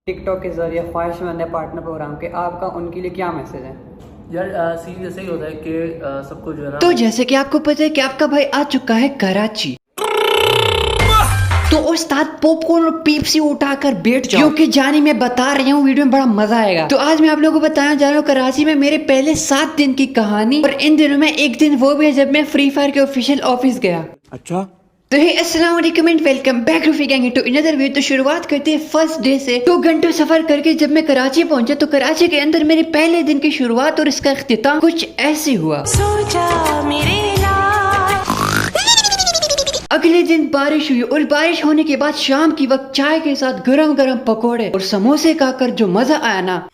TikTok के जरिए ख्वाहिशमंद partner programme के आपका उनके लिए क्या मैसेज है? यार सीन जैसे ही होता है कि सबको जो है ना, तो जैसे कि आपको पता है कि आपका भाई आ चुका है कराची। तो उस्ताद पॉपकॉर्न और पेप्सी उठाकर बैठ जाओ, क्योंकि जानी मैं बता रही हूँ वीडियो में बड़ा मजा आएगा। तो आज मैं आप लोगों को बताना जा रहा हूँ कराची में मेरे पहले 7 दिन की कहानी। और इन दिनों में एक दिन वो भी है जब मैं फ्री फायर के ऑफिशियल ऑफिस गया। अच्छा तो हे अस्सलाम वालेकुम and welcome back to gang to another video. तो शुरुआत करते हैं फर्स्ट डे से। 2 घंटे सफर करके जब मैं कराची पहुंचा तो कराची के अंदर मेरे पहले दिन की शुरुआत और इसका इख्तिताम कुछ ऐसे हुआ। अगले दिन बारिश हुई और बारिश होने के बाद शाम की वक्त चाय के साथ गरम गरम पकोड़े और समोसे खाकर जो मजा आया ना,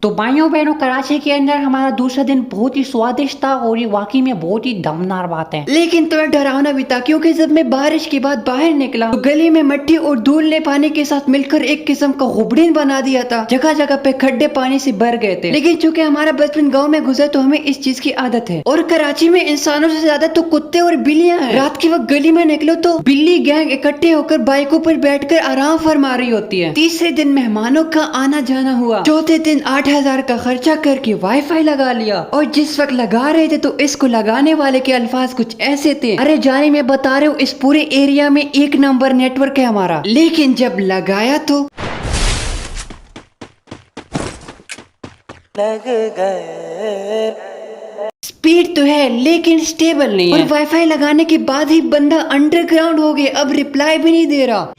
तो भाइयों बहनों कराची के अंदर हमारा दूसरा दिन बहुत ही स्वादिष्ट था और ये वाकई में बहुत ही दमदार बात है। लेकिन थोड़ा डरावना भी था, क्योंकि जब मैं बारिश के बाद बाहर निकला तो गली में मिट्टी और धूल ने पानी के साथ मिलकर एक किस्म का गुबड़ीन बना दिया था। जगह जगह पे खड्डे पानी से भर गए थे। लेकिन चूंकि हमारा बचपन गाँव में गुजरा तो हमें इस चीज की आदत है। और कराची में इंसानों से ज्यादा तो कुत्ते और बिल्लियां हैं। रात के वक्त गली में निकलो तो बिल्ली गैंग इकट्ठे होकर बाइकों पर बैठकर आराम फरमा रही होती है। तीसरे दिन मेहमानों का आना जाना हुआ। चौथे दिन 8,000 का खर्चा करके वाईफाई लगा लिया। और जिस वक्त लगा रहे थे तो इसको लगाने वाले के अल्फाज कुछ ऐसे थे, अरे जाने मैं बता रहा हूँ इस पूरे एरिया में 1 नंबर नेटवर्क है हमारा। लेकिन जब लगाया तो लग गए। स्पीड तो है लेकिन स्टेबल नहीं है। और वाईफाई लगाने के बाद ही बंदा अंडरग्राउंड हो गया, अब रिप्लाई भी नहीं दे रहा।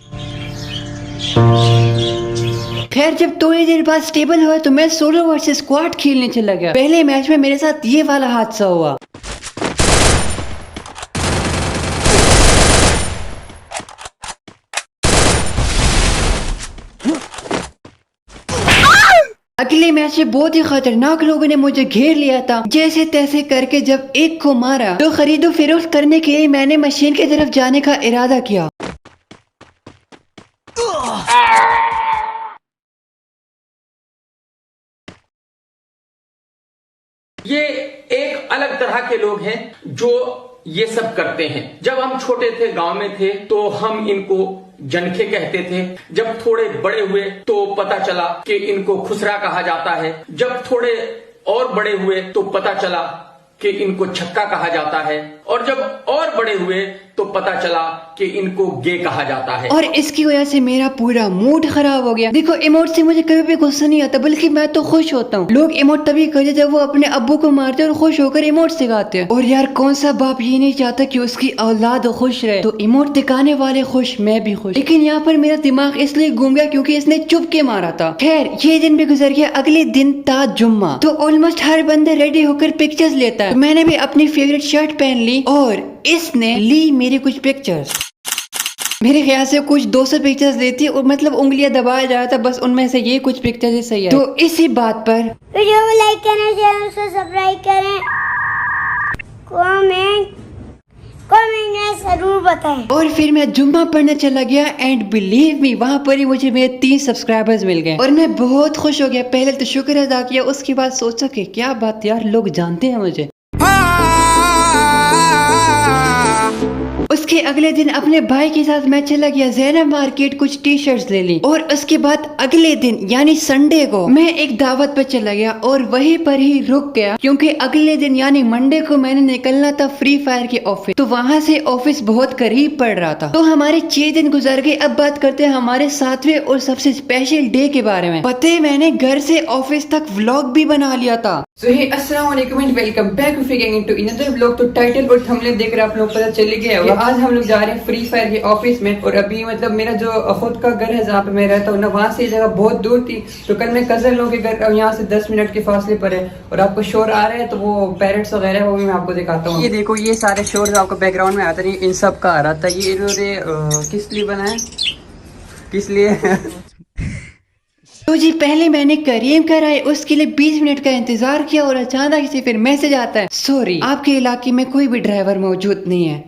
खैर जब थोड़ी देर बाद स्टेबल हुआ तो मैं सोलो वर्सेस स्क्वाड खेलने चला गया। पहले मैच में मेरे साथ ये वाला हादसा हुआ। अगले मैच में बहुत ही खतरनाक लोगों ने मुझे घेर लिया था। जैसे तैसे करके जब एक को मारा तो खरीदो फरोख्त करने के लिए मैंने मशीन की तरफ जाने का इरादा किया। ये एक अलग तरह के लोग हैं जो ये सब करते हैं। जब हम छोटे थे, गांव में थे, तो हम इनको जनखे कहते थे। जब थोड़े बड़े हुए तो पता चला कि इनको खुसरा कहा जाता है। जब थोड़े और बड़े हुए तो पता चला कि इनको छक्का कहा जाता है। और जब और बड़े हुए तो पता चला कि इनको गे कहा जाता है। और इसकी वजह से मेरा पूरा मूड खराब हो गया। देखो इमोट से मुझे कभी भी गुस्सा नहीं आता, बल्कि मैं तो खुश होता हूँ। लोग इमोट तभी करते जब वो अपने अब्बू को मारते और खुश होकर इमोट सिखाते हैं। और यार कौन सा बाप ये नहीं चाहता कि उसकी औलाद खुश रहे। तो इमोट दिखाने वाले खुश, मैं भी खुश। लेकिन यहाँ पर मेरा दिमाग इसलिए घूम गया क्योंकि इसने चुप के मारा था। खैर ये दिन भी गुजर गया। अगले दिन था जुम्मा। तो ऑलमोस्ट हर बंदे रेडी होकर पिक्चर्स लेता है। तो मैंने भी अपनी फेवरेट शर्ट पहन ली और इसने ली मेरी कुछ पिक्चर्स। मेरे ख्याल से कुछ 200 पिक्चर्स लेती और मतलब उंगलियां दबाया जा रहा था, बस उनमें से ये कुछ पिक्चर्स ही सही है। तो इसी बात पर वीडियो को लाइक करें, चैनल को सब्सक्राइब करें, कमेंट में जरूर बताएं। और फिर मैं जुम्मा पढ़ने चला गया एंड बिलीव मी वहाँ पर ही मुझे मेरे 3 सब्सक्राइबर्स मिल गए और मैं बहुत खुश हो गया। पहले तो शुक्र अदा किया, उसके बाद सोचा कि क्या बात यार, लोग जानते हैं मुझे। उसके अगले दिन अपने भाई के साथ मैं चला गया ज़ैनब मार्केट, कुछ टी शर्ट्स ले ली। और उसके बाद अगले दिन यानी संडे को मैं एक दावत पर चला गया और वहीं पर ही रुक गया, क्योंकि अगले दिन यानी मंडे को मैंने निकलना था फ्री फायर के ऑफिस। तो वहाँ से ऑफिस बहुत करीब पड़ रहा था। तो हमारे 6 दिन गुजर गए। अब बात करते हैं हमारे 7वें और सबसे स्पेशल डे के बारे में। पता है मैंने घर से ऑफिस तक व्लॉग भी बना लिया था। सो हे अस्सलाम वालेकुम and welcome back to gang to another vlog. तो टाइटल और थंबनेल देख कर आप लोग पता चल गया होगा आज हम लोग जा रहे हैं फ्री फायर के ऑफिस में। और अभी मतलब मेरा जो खुद का घर है जहाँ पे मैं रहता हूँ ना, वहाँ से जगह बहुत दूर थी। तो कल मैं कजन लोगों के घर यहाँ से 10 मिनट के फासले पर है। और आपको शोर आ रहा है तो वो पैरेट्स वगैरह वो भी मैं आपको दिखाता हूँ। ये देखो ये सारे शोर आपको बैकग्राउंड में आता है, इन सब का आ रहा था। ये इन्होंने किस लिए बनाया, किस लिए तो जी पहले मैंने करीम कराए, उसके लिए 20 मिनट का इंतजार किया और अचानक से फिर मैसेज आता है, सॉरी आपके इलाके में कोई भी ड्राइवर मौजूद नहीं है।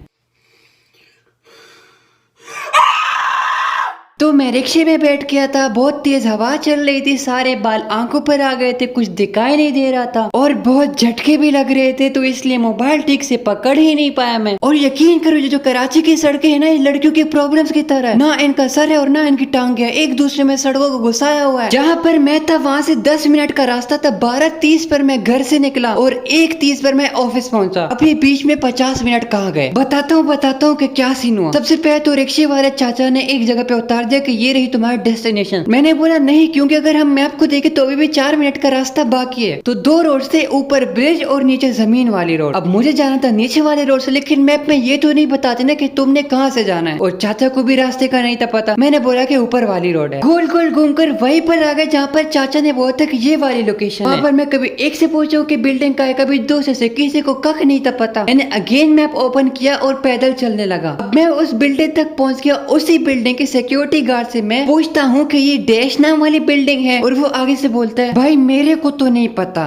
तो मैं रिक्शे में बैठ गया था, बहुत तेज हवा चल रही थी, सारे बाल आंखों पर आ गए थे, कुछ दिखाई नहीं दे रहा था और बहुत झटके भी लग रहे थे, तो इसलिए मोबाइल ठीक से पकड़ ही नहीं पाया मैं। और यकीन करो ये जो कराची की सड़कें है ना, ये लड़कियों की प्रॉब्लम्स की तरह, ना इनका सर है और ना इनकी टांग है, एक दूसरे में सड़कों को घुसाया हुआ है। जहाँ पर मैं था वहाँ से 10 मिनट का रास्ता था, 12:30 पर मैं घर से निकला और 1:30 पर मैं ऑफिस पहुंचा। अभी बीच में 50 मिनट कहाँ गए, बताता हूँ कि क्या सीन हुआ। सबसे पहले तो रिक्शे वाले चाचा ने एक जगह पे उतार दिया कि ये रही तुम्हारी डेस्टिनेशन। मैंने बोला नहीं, क्योंकि अगर हम मैप को देखें तो अभी भी 4 मिनट का रास्ता बाकी है। तो 2 रोड से, ऊपर ब्रिज और नीचे जमीन वाली रोड। अब मुझे जाना था नीचे वाले रोड से, लेकिन मैप में ये तो नहीं बताते ना कि तुमने कहाँ से जाना है, और चाचा को भी रास्ते का नहीं था पता। मैंने बोला कि ऊपर वाली रोड है। गोल गोल घूमकर वहीं पर आ गए जहाँ पर चाचा ने बोला था कि ये वाली लोकेशन है। वहाँ पर मैं कभी एक से पूछा कि बिल्डिंग का है, कभी दूसरे से, किसी को कख नहीं था पता। मैंने अगेन मैप ओपन किया और पैदल चलने लगा। अब मैं उस बिल्डिंग तक पहुंच गया। उसी बिल्डिंग के सिक्योरिटी गार्ड से मैं पूछता हूँ कि ये डैश नाम वाली बिल्डिंग है, और वो आगे से बोलता है भाई मेरे को तो नहीं पता।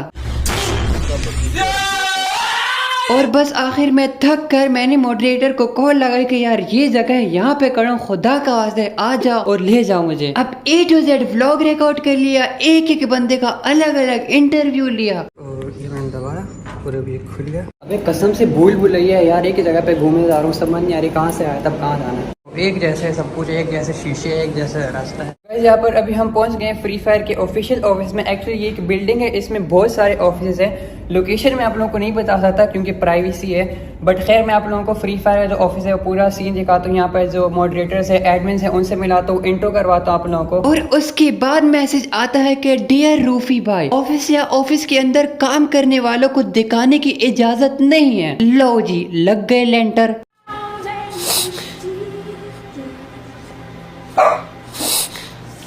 और बस आखिर में थक कर मैंने मॉडरेटर को कॉल लगाई कि यार ये जगह है, यहाँ पे करो, खुदा का वास्ते आ जाओ और ले जाओ मुझे। अब A to Z vlog record कर लिया, एक एक बंदे का अलग अलग इंटरव्यू लिया। और ये मैंने दबाया और अभी खुल गया। अबे कसम से भूल भुलैया यार, एक ही जगह पे घूमे जा रहा हूँ, समझ नहीं आ रही कहाँ से आया तब कहाँ जाना है। एक जैसे सब कुछ, एक जैसे शीशे, एक जैसा रास्ता है। यहाँ पर अभी हम पहुंच गए फ्री फायर के ऑफिशियल ऑफिस में। एक्चुअली ये एक बिल्डिंग है, इसमें बहुत सारे ऑफिस है। लोकेशन मैं आप लोगों को नहीं बता सकता क्योंकि प्राइवेसी है, बट खैर मैं आप लोगों को फ्री फायर का जो ऑफिस है वो पूरा सीन दिखाता हूँ। यहाँ पर जो मॉडरेटर्स है, एडमिन्स है, उनसे मिलाता हूँ, इंट्रो करवाता हूँ आप लोगों को। और उसके बाद मैसेज आता है कि डियर रूफी भाई, ऑफिस या ऑफिस के अंदर काम करने वालों को दिखाने की इजाजत नहीं है। लो जी, लग गए लेंटर।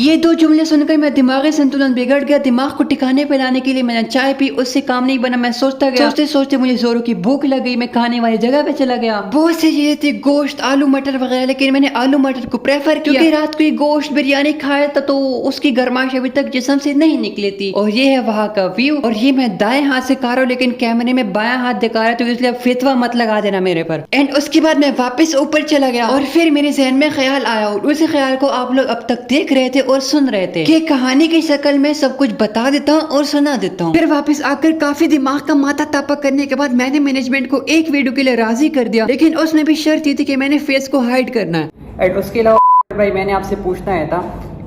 ये 2 जुमले सुनकर मैं दिमागी संतुलन बिगड़ गया। दिमाग को ठिकाने पे लाने के लिए मैंने चाय पी, उससे काम नहीं बना। मैं सोचता गया, सोचते सोचते मुझे जोरों की भूख लग गई। मैं खाने वाली जगह पे चला गया। बहुत सी चीजें थी, गोश्त, आलू मटर वगैरह, लेकिन मैंने आलू मटर को प्रेफर किया क्योंकि रात को ये गोश्त बिरयानी खाया था तो उसकी गर्माइश अभी तक जिस्म से नहीं निकली थी। और ये है वहाँ का व्यू, और ये मैं दाएं हाथ से खा रहा हूँ लेकिन कैमरे में बायां हाथ दिखा रहा है, तो इसलिए फितवा मत लगा देना मेरे पर। एंड उसके बाद मैं वापस ऊपर चला गया और फिर मेरे जहन में ख्याल आया, और उसी ख्याल को आप लोग अब तक देख रहे थे और सुन रहे थे कि कहानी की शक्ल में सब कुछ बता देता हूँ और सुना देता हूँ। फिर वापस आकर काफी दिमाग का माथा तापा करने के बाद मैंने मैनेजमेंट को एक वीडियो के लिए राजी कर दिया, लेकिन उसमें भी शर्त थी कि मैंने फेस को हाइड करना है। एंड उसके अलावा भाई मैंने आपसे पूछना है था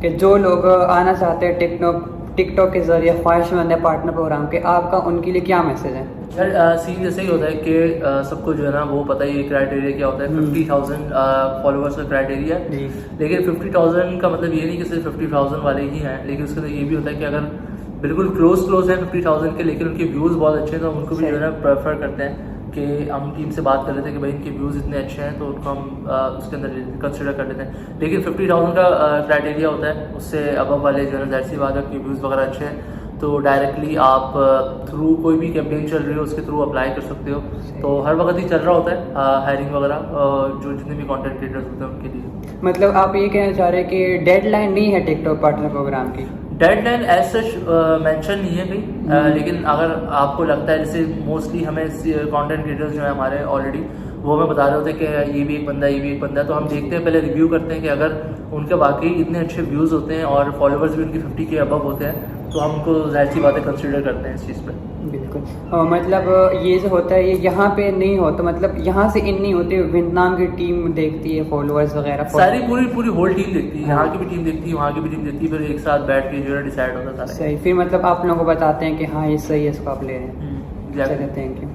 कि जो लोग आना चाहते हैं टिकटॉक के जरिए ख्वाहिशमंद है पार्टनर प्रोग्राम के, आपका उनके लिए क्या मैसेज है? यार सीन जैसे ही होता है कि सबको जो है ना वो पता ही है क्राइटेरिया क्या होता है। 50,000 फॉलोअर्स का क्राइटेरिया, लेकिन 50,000 का मतलब ये नहीं कि सिर्फ 50,000 वाले ही हैं, लेकिन उसके अंदर ये भी होता है कि अगर बिल्कुल क्लोज है 50,000 के, लेकिन उनके व्यूज़ बहुत अच्छे हैं तो उनको भी जो है ना प्रेफर करते हैं कि हम टीम से बात कर लेते हैं कि भाई इनके व्यूज़ इतने अच्छे हैं तो उनको हम उसके अंदर कंसिडर कर लेते हैं। लेकिन 50,000 का क्राइटेरिया होता है, उससे अबव वाले जो है जाहिर सी बात है कि व्यूज़ वगैरह अच्छे हैं तो डायरेक्टली आप थ्रू कोई भी कैंपेन चल रही हो उसके थ्रू अप्लाई कर सकते हो। तो हर वक्त ही चल रहा होता है हायरिंग वगैरह जो जितने भी कंटेंट क्रिएटर्स होते हैं उनके लिए। मतलब आप ये कहना चाह रहे हैं कि डेडलाइन नहीं है टिकटॉक पार्टनर प्रोग्राम की? डेडलाइन एज सच मेंशन नहीं है कहीं, लेकिन अगर आपको लगता है जैसे मोस्टली हमें कंटेंट क्रिएटर्स जो है हमारे ऑलरेडी वो हमें बता रहे होते हैं कि ये भी एक बंदा ये भी एक बंदा, तो हम देखते हैं पहले रिव्यू करते हैं कि अगर उनके वाकई इतने अच्छे व्यूज़ होते हैं और फॉलोअर्स भी उनके 50 के अबव होते हैं तो हम उनको जाहिर सी बातें कंसिडर करते हैं इस चीज़ पे। बिल्कुल। मतलब ये जो होता है ये यहाँ पे नहीं होता, मतलब यहाँ से इन नहीं होते, वियतनाम की टीम देखती है फॉलोअर्स वगैरह, सारी पूरी होल टीम देखती है, यहाँ की भी टीम देखती है, वहाँ की भी टीम देखती है, फिर एक साथ बैठ के जो है डिसाइड होता है। सही, फिर मतलब आप लोगों को बताते हैं कि हाँ ये सही है, इसको आप ले रहे हैं। चलिए, थैंक यू।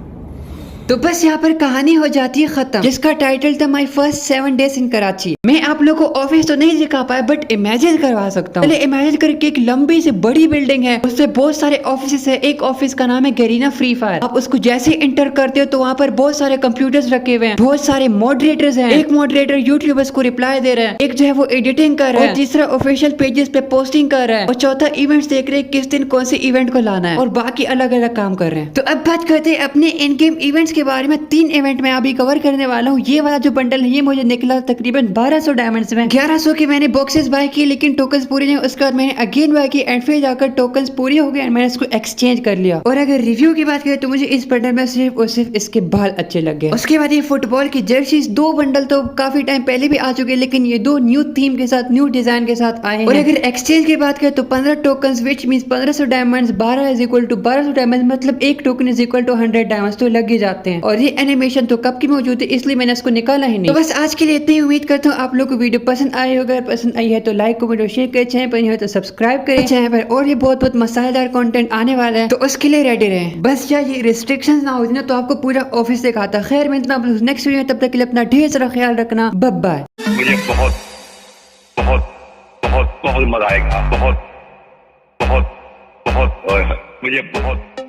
तो बस यहाँ पर कहानी हो जाती है खत्म, जिसका टाइटल था my first 7 days in Karachi. मैं आप लोगों को ऑफिस तो नहीं दिखा पाया बट इमेजिन करवा सकता हूँ। पहले इमेजिन करके एक लंबी से बड़ी बिल्डिंग है, उससे बहुत सारे ऑफिस है। एक ऑफिस का नाम है गरीना फ्री फायर। आप उसको जैसे इंटर करते हो तो वहाँ पर बहुत सारे कंप्यूटर्स रखे हुए हैं, बहुत सारे मॉडरेटर्स हैं। एक मॉडरेटर यूट्यूबर्स को रिप्लाई दे रहे हैं, एक जो है वो एडिटिंग कर रहा है, तीसरा ऑफिशियल पेजेस पे पोस्टिंग कर रहा है, और चौथा इवेंट्स देख रहे हैं किस दिन कौन से इवेंट को लाना है, और बाकी अलग अलग काम कर रहे हैं। तो अब बात करते हैं अपने इन गेम इवेंट्स के बारे में 3 इवेंट में अभी कवर करने वाला हूँ। ये वाला जो बंडल है ये मुझे निकला तकरीबन 1200 डायमंड्स में। 1100 के मैंने बॉक्सेस बाय किए लेकिन टोकन्स पूरे नहीं। उसके बाद मैंने अगेन बाय की एंड फिर जाकर टोकन्स पूरे हो गए एंड मैंने इसको एक्सचेंज कर लिया। और अगर रिव्यू की बात करें तो मुझे इस बंडल में सिर्फ और सिर्फ इसके बाल अच्छे लग गए। उसके बाद ये फुटबॉल की जर्सीज 2 बंडल तो काफी टाइम पहले भी आ चुके लेकिन ये 2 न्यू थीम के साथ न्यू डिजाइन के साथ आए हैं। और अगर एक्सचेंज की बात करें तो 15 tokens which means 1500 diamonds 12 is equal to 1200 diamonds मतलब एक token is equal to 100 diamonds तो लग ही जाते हैं। और ये एनिमेशन तो कब की मौजूद है इसलिए मैंने इसको निकाला ही नहीं। तो बस आज के लिए इतनी उम्मीद करता हूँ आप लोग को वीडियो पसंद आई होगा। पसंद आई है तो लाइक कमेंट और शेयर करें। चैनल पर नहीं हो तो सब्सक्राइब करें चैनल पर। और ये बहुत बहुत मसालेदार कंटेंट आने वाला है तो उसके लिए रेडी रहें। बस या ये रिस्ट्रिक्शंस ना होती ना तो आपको पूरा ऑफिस दिखाता। खैर मिलता हूं नेक्स्ट वीडियो में, तब तक के लिए अपना ढेर सारा ख्याल रखना। Bye bye. मुझे बहुत बहुत बहुत बहुत मजा आएगा। बहुत बहुत बहुत मुझे बहुत